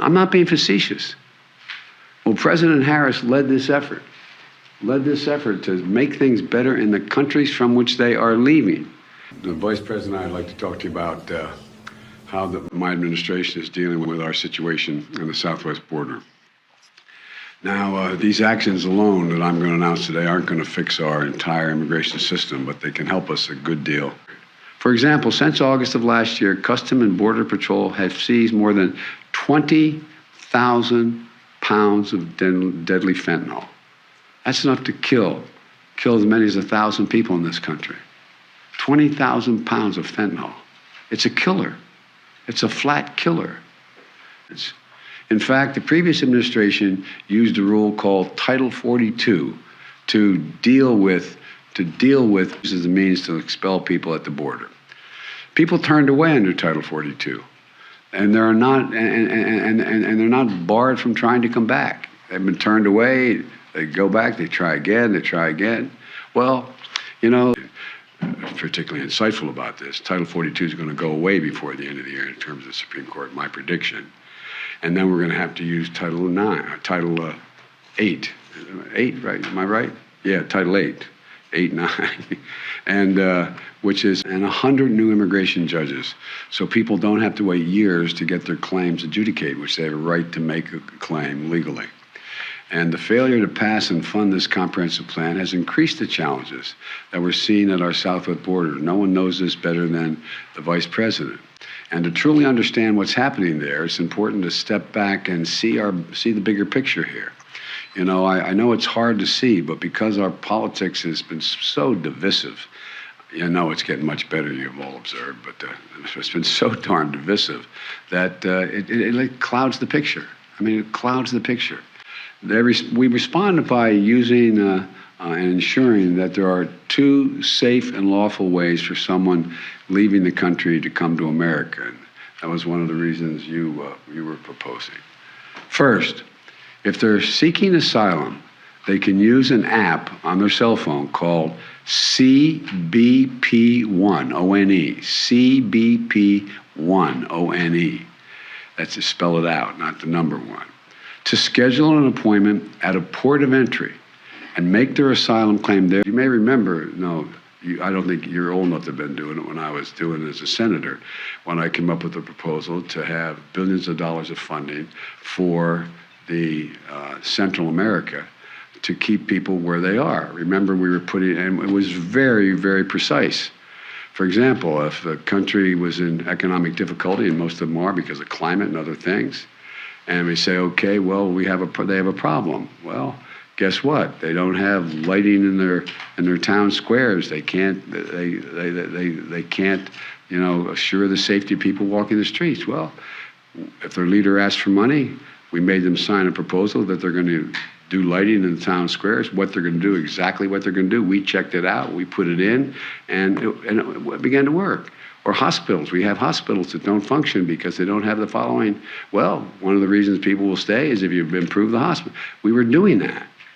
I'm not being facetious. Well, President Harris led this effort to make things better in the countries from which they are leaving. The Vice President, I'd like to talk to you about how my administration is dealing with our situation on the southwest border. Now, these actions alone that I'm going to announce today aren't going to fix our entire immigration system, but they can help us a good deal. For example, since August of last year, Customs and Border Patrol have seized more than 20,000 pounds of deadly fentanyl. That's enough to kill as many as 1,000 people in this country. 20,000 pounds of fentanyl. It's a killer. It's a flat killer. In fact, the previous administration used a rule called Title 42 to deal with as a means to expel people at the border. People turned away under Title 42, and they're not they're not barred from trying to come back. They've been turned away. They go back. They try again. They try again. Well, you know, particularly insightful about this, Title 42 is going to go away before the end of the year in terms of the Supreme Court, my prediction. And then we're going to have to use Title 8. 8, right? Am I right? Yeah, Title 8. 8, 9. And which is 100 new immigration judges. So people don't have to wait years to get their claims adjudicated, which they have a right to make a claim legally. And the failure to pass and fund this comprehensive plan has increased the challenges that we're seeing at our southwest border. No one knows this better than the Vice President. And to truly understand what's happening there, it's important to step back and see the bigger picture here. You know, I know it's hard to see, but because our politics has been so divisive, you know it's getting much better, you've all observed, but it's been so darn divisive that it clouds the picture. I mean, it clouds the picture. We responded by using and ensuring that there are 2 safe and lawful ways for someone leaving the country to come to America. And that was one of the reasons you were proposing. First, if they're seeking asylum, they can use an app on their cell phone called CBP1, O-N-E, CBP1, O-N-E. That's to spell it out, not the number 1. To schedule an appointment at a port of entry and make their asylum claim there. You may remember, I don't think you're old enough to have been doing it when I was doing it as a senator, when I came up with a proposal to have billions of dollars of funding for the Central America to keep people where they are. Remember, we were putting, and it was very, very precise. For example, if a country was in economic difficulty, and most of them are because of climate and other things, and we say, okay, well, they have a problem. Well, guess what? They don't have lighting in their town squares. They can't assure the safety of people walking the streets. Well, if their leader asks for money, we made them sign a proposal that they're going to do lighting in the town squares, what they're going to do, exactly what they're going to do. We checked it out, we put it in, and it began to work. Or hospitals. We have hospitals that don't function because they don't have the following. Well, one of the reasons people will stay is if you've improved the hospital. We were doing that.